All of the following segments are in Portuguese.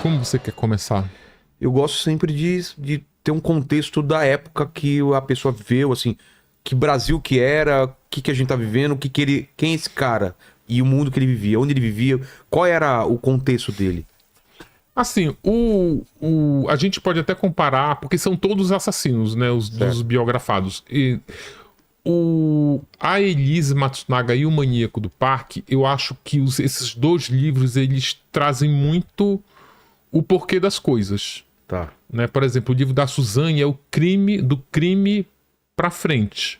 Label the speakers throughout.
Speaker 1: Como você quer começar?
Speaker 2: Eu gosto sempre de ter um contexto da época que a pessoa viveu, assim, que Brasil que era, o que a gente tá vivendo, quem é esse cara e o mundo que ele vivia, onde ele vivia, qual era o contexto dele.
Speaker 1: Assim, a gente pode até comparar, porque são todos assassinos, né? Os dos
Speaker 2: Certo.
Speaker 1: biografados. E a Elise Matsunaga e o Maníaco do Parque, eu acho que esses dois livros, eles trazem muito o porquê das coisas.
Speaker 2: Tá.
Speaker 1: Né? Por exemplo, o livro da Suzane é do crime pra frente.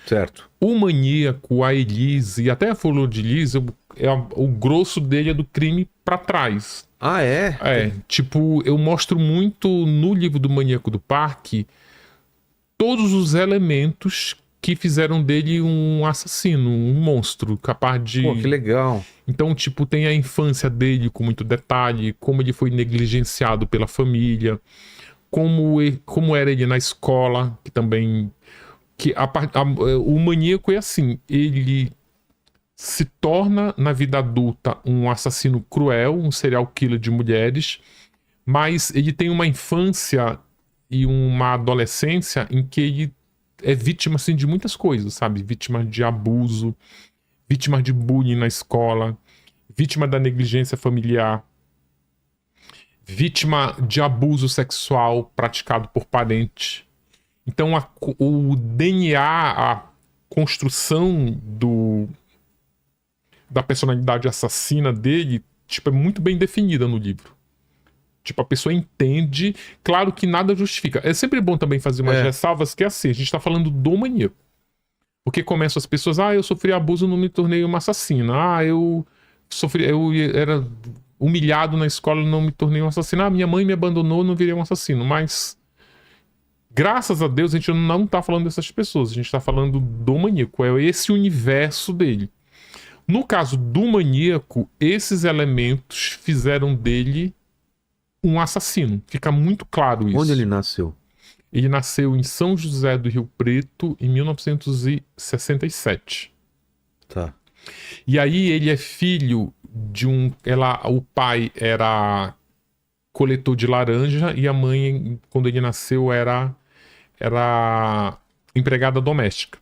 Speaker 2: Certo.
Speaker 1: O Maníaco, a Elise e até a Flor de Lis, o grosso dele é do crime pra trás.
Speaker 2: Ah, é?
Speaker 1: Tipo, eu mostro muito no livro do Maníaco do Parque todos os elementos que fizeram dele um assassino, um monstro, capaz de...
Speaker 2: Pô, que legal.
Speaker 1: Então, tipo, tem a infância dele com muito detalhe, como ele foi negligenciado pela família, como era ele na escola, que também... o maníaco é assim, ele se torna na vida adulta um assassino cruel, um serial killer de mulheres, mas ele tem uma infância e uma adolescência em que ele é vítima assim, de muitas coisas, sabe? Vítima de abuso, vítima de bullying na escola, vítima da negligência familiar, vítima de abuso sexual praticado por parente. Então o DNA, a construção da personalidade assassina dele, tipo, é muito bem definida no livro. Tipo, a pessoa entende. Claro que nada justifica. É sempre bom também fazer umas ressalvas que é assim, a gente tá falando do maníaco. Porque começam as pessoas, eu sofri abuso, não me tornei uma assassina. Eu era humilhado na escola, não me tornei um assassino. Minha mãe me abandonou, não virei um assassino. Mas, graças a Deus, a gente não tá falando dessas pessoas. A gente tá falando do maníaco. É esse universo dele. No caso do maníaco, esses elementos fizeram dele um assassino. Fica muito claro isso.
Speaker 2: Onde ele nasceu?
Speaker 1: Ele nasceu em São José do Rio Preto em 1967.
Speaker 2: Tá.
Speaker 1: E aí ele é filho de o pai era coletor de laranja e a mãe, quando ele nasceu, era empregada doméstica.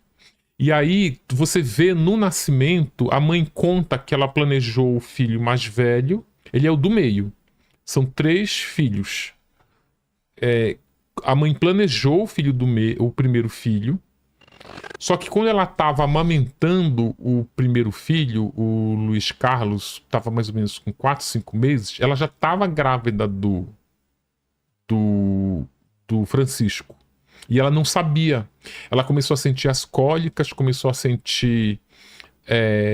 Speaker 1: E aí você vê no nascimento, a mãe conta que ela planejou o filho mais velho, ele é o do meio. São 3 filhos. A mãe planejou o primeiro filho. Só que quando ela estava amamentando o primeiro filho, o Luiz Carlos, estava mais ou menos com 4, 5 meses, ela já estava grávida do Francisco. E ela não sabia. Ela começou a sentir as cólicas, começou a sentir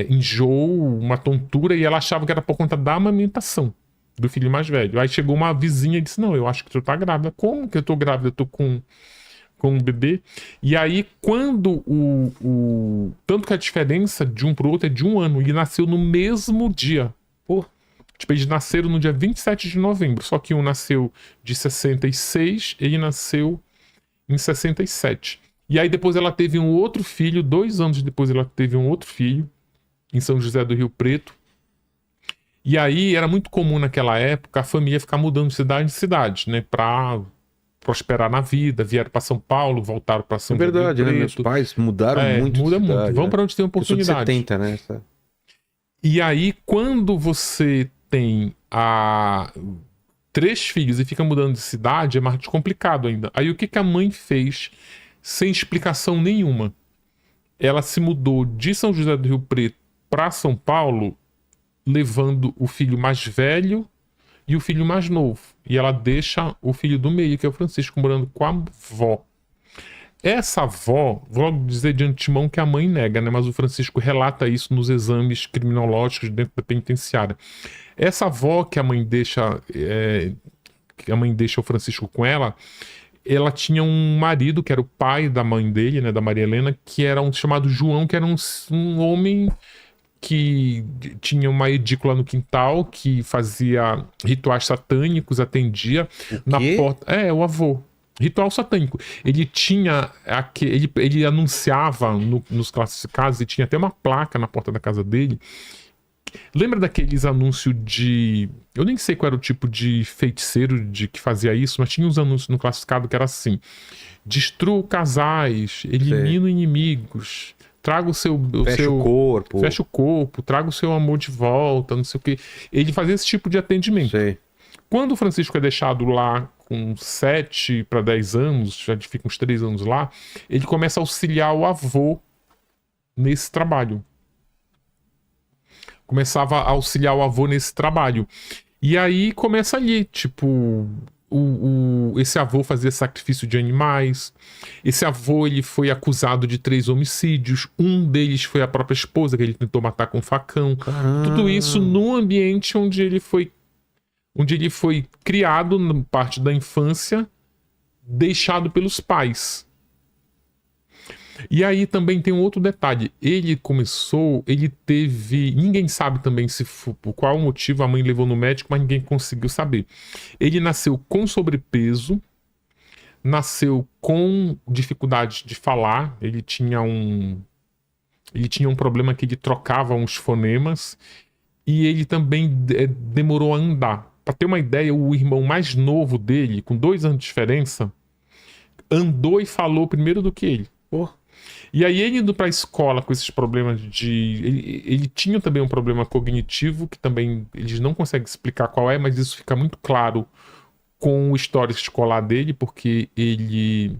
Speaker 1: enjoo, uma tontura, e ela achava que era por conta da amamentação do filho mais velho. Aí chegou uma vizinha e disse, não, eu acho que tu tá grávida. Como que eu tô grávida? Eu tô com um bebê. E aí, quando tanto que a diferença de um pro outro é de 1 ano. Ele nasceu no mesmo dia. Pô. Tipo, eles nasceram no dia 27 de novembro. Só que um nasceu de 66, ele nasceu em 67. E aí depois ela teve um outro filho, 2 anos depois ela teve um outro filho, em São José do Rio Preto. E aí era muito comum naquela época a família ficar mudando de cidade em cidade, né? Pra prosperar na vida. Vieram para São Paulo, voltaram para São José do Rio Preto.
Speaker 2: É verdade, né? Meus pais mudaram muito
Speaker 1: muda
Speaker 2: de cidade,
Speaker 1: muito. Vão
Speaker 2: né?
Speaker 1: para onde tem oportunidade.
Speaker 2: Eu sou de 70, né?
Speaker 1: E aí, quando você tem 3 filhos e fica mudando de cidade, é mais complicado ainda. Aí o que a mãe fez sem explicação nenhuma? Ela se mudou de São José do Rio Preto para São Paulo, levando o filho mais velho e o filho mais novo. E ela deixa o filho do meio, que é o Francisco, morando com a avó. Essa avó, vou dizer de antemão que a mãe nega, né? Mas o Francisco relata isso nos exames criminológicos dentro da penitenciária. Essa avó que a mãe deixa o Francisco com ela tinha um marido que era o pai da mãe dele, né? Da Maria Helena, que era chamado João, que era um homem que tinha uma edícula no quintal, que fazia rituais satânicos, atendia na porta. O avô. Ritual satânico. Ele tinha. Ele anunciava nos classificados e tinha até uma placa na porta da casa dele Lembra daqueles anúncios de... Eu nem sei qual era o tipo de feiticeiro que fazia isso, mas tinha uns anúncios no classificado que era assim: destrua casais, elimina inimigos, traga o seu...
Speaker 2: Fecha o corpo.
Speaker 1: Fecha o corpo, traga o seu amor de volta, não sei o quê. Ele fazia esse tipo de atendimento.
Speaker 2: Sei.
Speaker 1: Quando o Francisco é deixado lá com 7 para 10 anos, já fica uns 3 anos lá, ele começa a auxiliar o avô nesse trabalho. Começava a auxiliar o avô nesse trabalho. E aí começa ali, tipo, esse avô fazia sacrifício de animais. Esse avô, ele foi acusado de 3 homicídios. Um deles foi a própria esposa, que ele tentou matar com um facão.
Speaker 2: Caramba.
Speaker 1: Tudo isso num ambiente onde ele foi criado, na parte da infância, deixado pelos pais. E aí também tem um outro detalhe. Ele teve... Ninguém sabe também por qual motivo a mãe levou no médico, mas ninguém conseguiu saber. Ele nasceu com sobrepeso, nasceu com dificuldade de falar, ele tinha um problema que ele trocava uns fonemas, e ele também demorou a andar. Para ter uma ideia, o irmão mais novo dele, com 2 anos de diferença, andou e falou primeiro do que ele.
Speaker 2: Pô.
Speaker 1: E aí ele indo para a escola com esses problemas ele tinha também um problema cognitivo, que também eles não conseguem explicar qual é, mas isso fica muito claro com o histórico escolar dele, porque ele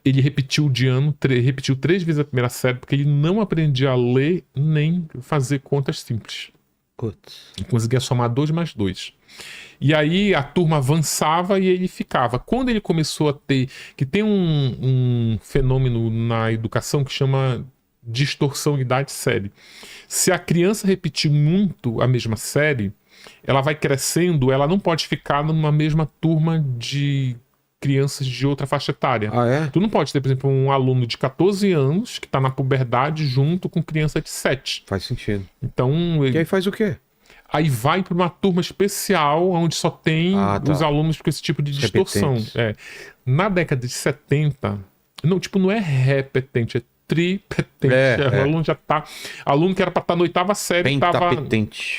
Speaker 1: repetiu de ano, repetiu 3 vezes a primeira série, porque ele não aprendia a ler nem fazer contas simples.
Speaker 2: Putz.
Speaker 1: Ele conseguia somar 2 mais 2. E aí a turma avançava e ele ficava. Quando ele começou a ter... Que tem um fenômeno na educação que chama distorção de idade série. Se a criança repetir muito a mesma série, ela vai crescendo, ela não pode ficar numa mesma turma de crianças de outra faixa etária.
Speaker 2: Ah, é?
Speaker 1: Tu não pode ter, por exemplo, um aluno de 14 anos que está na puberdade junto com criança de 7.
Speaker 2: Faz sentido.
Speaker 1: Então...
Speaker 2: E aí faz o quê?
Speaker 1: Aí vai para uma turma especial, onde só tem os alunos com esse tipo de distorção. Na década de 70, não é repetente, é tripetente. O aluno já tá... Aluno que era para estar na 8ª série,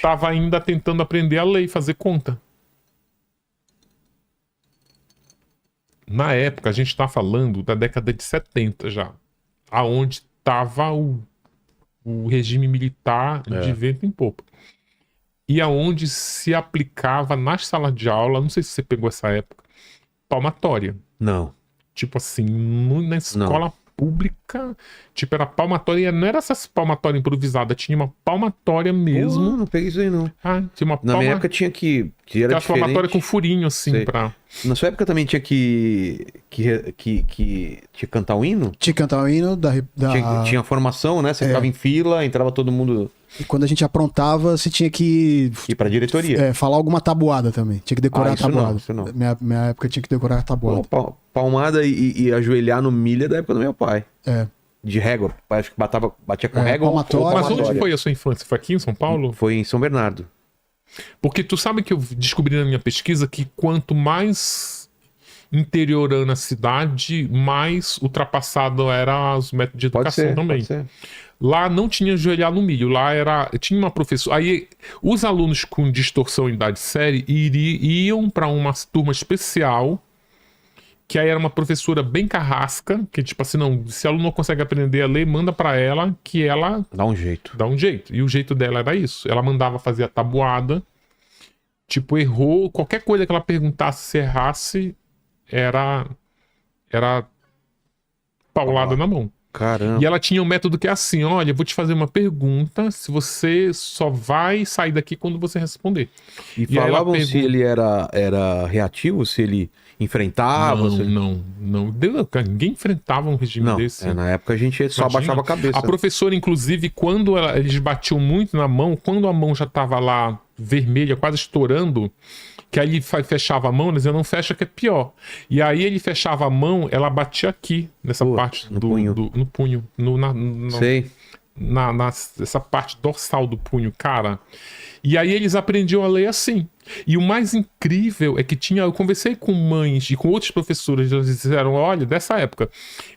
Speaker 1: tava ainda tentando aprender a ler e fazer conta. Na época, a gente está falando da década de 70 já, aonde estava o regime militar de vento em popa. E aonde se aplicava nas salas de aula, não sei se você pegou essa época, palmatória.
Speaker 2: Não.
Speaker 1: Tipo assim, na escola pública, tipo, era palmatória, não era essas palmatórias improvisadas, tinha uma palmatória mesmo.
Speaker 2: Não peguei isso aí, não.
Speaker 1: Tinha uma
Speaker 2: Na minha época tinha que era diferente.
Speaker 1: palmatória com furinho, assim,
Speaker 2: Sei.
Speaker 1: pra...
Speaker 2: Na sua época também tinha que cantar o hino?
Speaker 3: Tinha que cantar o hino
Speaker 2: Tinha formação, né? Você ficava em fila, entrava todo mundo...
Speaker 3: E quando a gente aprontava, você tinha que...
Speaker 2: Ir pra diretoria.
Speaker 3: Falar alguma tabuada também. Tinha que decorar a tabuada.
Speaker 2: Isso não.
Speaker 3: Minha época tinha que decorar a tabuada.
Speaker 2: Pô, palmada e ajoelhar no milha da época do meu pai. De régua. Acho que batia com régua.
Speaker 3: Palmatória.
Speaker 1: Mas onde foi a sua infância? Foi aqui em São Paulo?
Speaker 2: Foi em São Bernardo.
Speaker 1: Porque tu sabe que eu descobri na minha pesquisa que quanto mais interiorana a cidade, mais ultrapassado era os métodos de educação também.
Speaker 2: Pode ser.
Speaker 1: Lá não tinha ajoelhar no milho, lá tinha uma professora. Aí os alunos com distorção em idade série iam para uma turma especial, que aí era uma professora bem carrasca, que tipo assim, não, se o aluno não consegue aprender a ler, manda para ela, que ela
Speaker 2: dá um jeito.
Speaker 1: E o jeito dela era isso. Ela mandava fazer a tabuada, tipo, errou, qualquer coisa que ela perguntasse, se errasse, era paulada na mão.
Speaker 2: Caramba.
Speaker 1: E ela tinha um método que é assim: olha, eu vou te fazer uma pergunta, se você só vai sair daqui quando você responder.
Speaker 2: E falavam se ele era reativo, se ele enfrentava?
Speaker 1: Não. Ninguém enfrentava um regime desse.
Speaker 2: Na época a gente só abaixava a cabeça.
Speaker 1: A professora, inclusive, quando eles batiam muito na mão, quando a mão já estava lá vermelha, quase estourando, que aí ele fechava a mão, dizia, não fecha que é pior. E aí ele fechava a mão, ela batia aqui, nessa parte
Speaker 2: no punho.
Speaker 1: No punho.
Speaker 2: Sei.
Speaker 1: essa parte dorsal do punho, cara. E aí eles aprendiam a ler assim. E o mais incrível é que eu conversei com mães e com outros professores, elas disseram, olha, dessa época,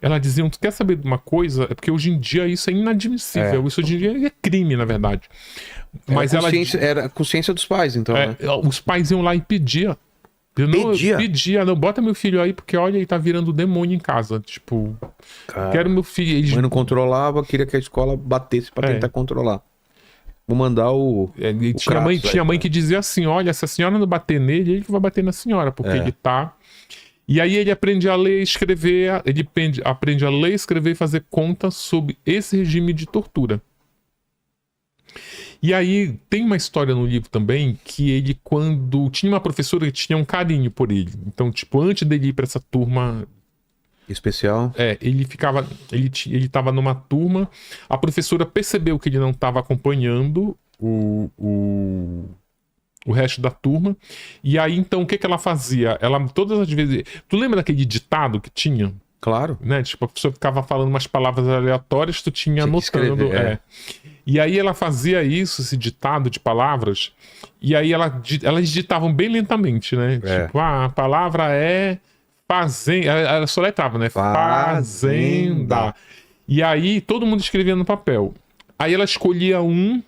Speaker 1: elas diziam, tu quer saber de uma coisa? É porque hoje em dia isso é inadmissível, isso hoje em dia é crime, na verdade. Mas
Speaker 2: era a consciência dos pais, então, né?
Speaker 1: Os pais iam lá e pediam. Pedia, não, bota meu filho aí, porque olha, ele tá virando demônio em casa. Tipo, quero meu filho.
Speaker 2: A mãe não controlava, queria que a escola batesse pra tentar controlar. Vou mandar o.
Speaker 1: Tinha mãe que dizia assim: olha, se a senhora não bater nele, ele que vai bater na senhora, porque ele tá. E aí ele aprende a ler e escrever, aprende a ler, escrever e fazer conta sobre esse regime de tortura. E aí tem uma história no livro também que ele, quando tinha uma professora que tinha um carinho por ele. Então, tipo, antes dele ir pra essa turma
Speaker 2: especial,
Speaker 1: ele tava numa turma, a professora percebeu que ele não estava acompanhando o resto da turma, e aí então o que ela fazia? Ela todas as vezes, tu lembra daquele ditado que tinha?
Speaker 2: Claro.
Speaker 1: Né? Tipo, a pessoa ficava falando umas palavras aleatórias, tu tinha anotando. E aí ela fazia isso, esse ditado de palavras, e aí elas digitavam bem lentamente, né? Tipo, a palavra é fazenda. Ela soletrava, né? Fazenda. E aí todo mundo escrevia no papel. Aí ela escolhia em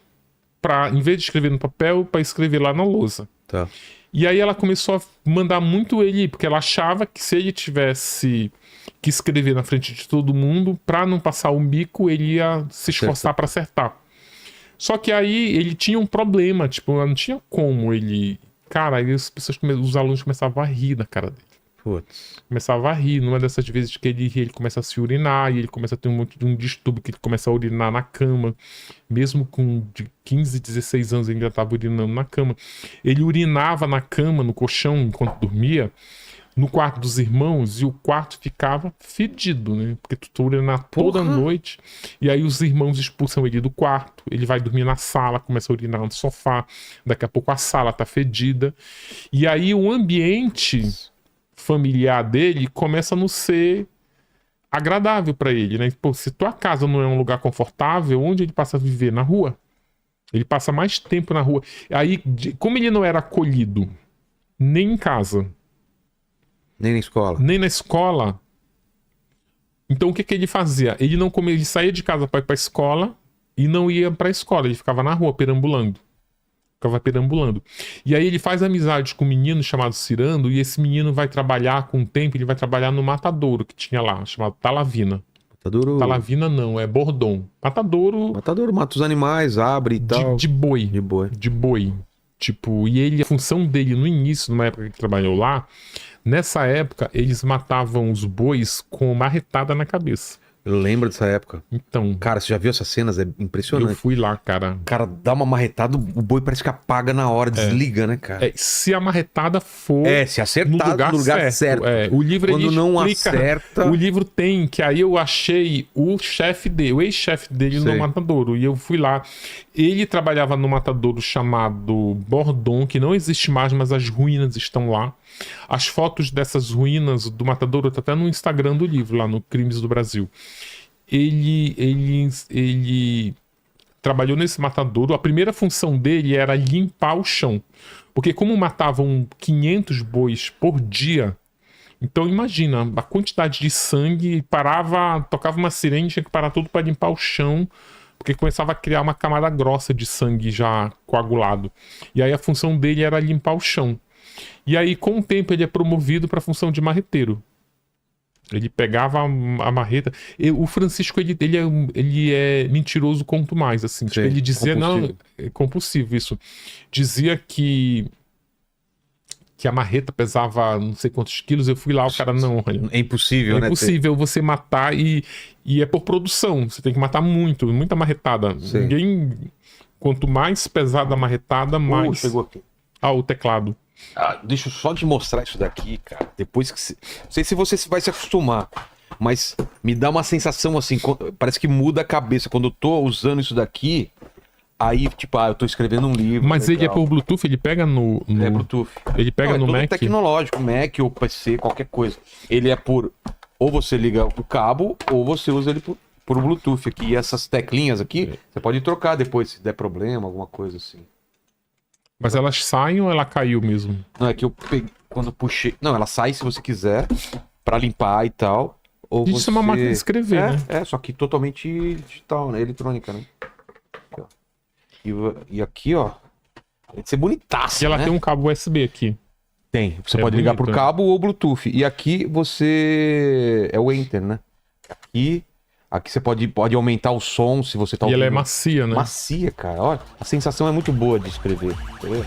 Speaker 1: vez de escrever no papel, para escrever lá na lousa.
Speaker 2: Tá.
Speaker 1: E aí ela começou a mandar muito ele, porque ela achava que se ele tivesse que escrever na frente de todo mundo, para não passar o bico, ele ia se esforçar para acertar. Só que aí ele tinha um problema, tipo, não tinha como ele... Cara, aí os alunos começavam a rir da cara dele.
Speaker 2: Putz.
Speaker 1: Começava a rir, numa dessas vezes que ele começa a se urinar, e ele começa a ter um distúrbio que ele começa a urinar na cama. Mesmo com de 15, 16 anos ele ainda estava urinando na cama. Ele urinava na cama, no colchão, enquanto dormia, no quarto dos irmãos, e o quarto ficava fedido, né? Porque tu urinar toda noite, e aí os irmãos expulsam ele do quarto, ele vai dormir na sala, começa a urinar no sofá, daqui a pouco a sala tá fedida, e aí o ambiente familiar dele começa a não ser agradável para ele, né? Pô, se tua casa não é um lugar confortável, onde ele passa a viver? Na rua. Ele passa mais tempo na rua. Aí, como ele não era acolhido nem em casa,
Speaker 2: nem na escola.
Speaker 1: Nem na escola. Então o que ele fazia? Ele saía de casa para ir para a escola e não ia para a escola, ele ficava na rua perambulando. E aí ele faz amizade com um menino chamado Cirando, e esse menino vai trabalhar com o tempo, ele vai trabalhar no matadouro que tinha lá, chamado Talavina. Talavina não, é Bordon. Matadouro
Speaker 2: mata os animais, abre e tal.
Speaker 1: De boi. Tipo, e a função dele no início, numa época que ele trabalhou lá, nessa época eles matavam os bois com marretada na cabeça.
Speaker 2: Eu lembro dessa época.
Speaker 1: Então...
Speaker 2: Cara, você já viu essas cenas? É impressionante.
Speaker 1: Eu fui lá, cara.
Speaker 2: O cara dá uma marretada, o boi parece que apaga na hora, desliga, né, cara?
Speaker 1: Se a marretada for...
Speaker 2: se acertar no lugar certo.
Speaker 1: O livro,
Speaker 2: quando
Speaker 1: ele
Speaker 2: não
Speaker 1: explica,
Speaker 2: acerta...
Speaker 1: O livro tem, que aí eu achei o ex-chefe dele no matadouro. E eu fui lá. Ele trabalhava no matadouro chamado Bordon, que não existe mais, mas as ruínas estão lá. As fotos dessas ruínas do matadouro tá até no Instagram do livro, lá no Crimes do Brasil. Ele trabalhou nesse matadouro. A primeira função dele era limpar o chão, porque como matavam 500 bois por dia, então imagina a quantidade de sangue. Tocava uma sirene, tinha que parar tudo para limpar o chão, porque começava a criar uma camada grossa de sangue já coagulado. E aí a função dele era limpar o chão. E aí, com o tempo, ele é promovido para a função de marreteiro. Ele pegava a marreta. O Francisco, ele é mentiroso quanto mais, assim. Tipo, ele dizia, não, é compulsivo isso. Dizia que a marreta pesava não sei quantos quilos. Eu fui lá, o cara, não.
Speaker 2: É impossível, né?
Speaker 1: É impossível você matar e é por produção. Você tem que matar muita marretada. Quanto mais pesada a marretada, mais...
Speaker 2: chegou aqui.
Speaker 1: O teclado.
Speaker 2: Deixa eu só te mostrar isso daqui, cara. Depois que... Não sei se você vai se acostumar, mas me dá uma sensação assim, parece que muda a cabeça. Quando eu tô usando isso daqui, aí, tipo, eu tô escrevendo um livro.
Speaker 1: Mas ele é por Bluetooth? Ele pega no...
Speaker 2: É Bluetooth.
Speaker 1: Ele pega no Mac?
Speaker 2: Tecnológico, Mac ou PC, qualquer coisa. Ele é por... Ou você liga o cabo, ou você usa ele por Bluetooth aqui. E essas teclinhas aqui, você pode trocar depois se der problema, alguma coisa assim.
Speaker 1: Mas elas saem ou ela caiu mesmo?
Speaker 2: Não, é que eu peguei, quando eu puxei... Não, ela sai se você quiser, pra limpar e tal. Ou
Speaker 1: Isso é uma máquina de escrever, né?
Speaker 2: É, só que totalmente digital, né? Eletrônica, né? Aqui, ó. E aqui, ó, tem que ser bonitaça,
Speaker 1: E ela
Speaker 2: né?
Speaker 1: tem um cabo USB aqui.
Speaker 2: Tem. Você
Speaker 1: É
Speaker 2: pode ligar por
Speaker 1: bonito,
Speaker 2: cabo ou Bluetooth. E aqui você... É o Enter, né? Aqui você pode aumentar o som se você tá
Speaker 1: E ela é
Speaker 2: ouvindo.
Speaker 1: macia, né?
Speaker 2: Macia, cara. Olha, a sensação é muito boa de escrever. Tá vendo?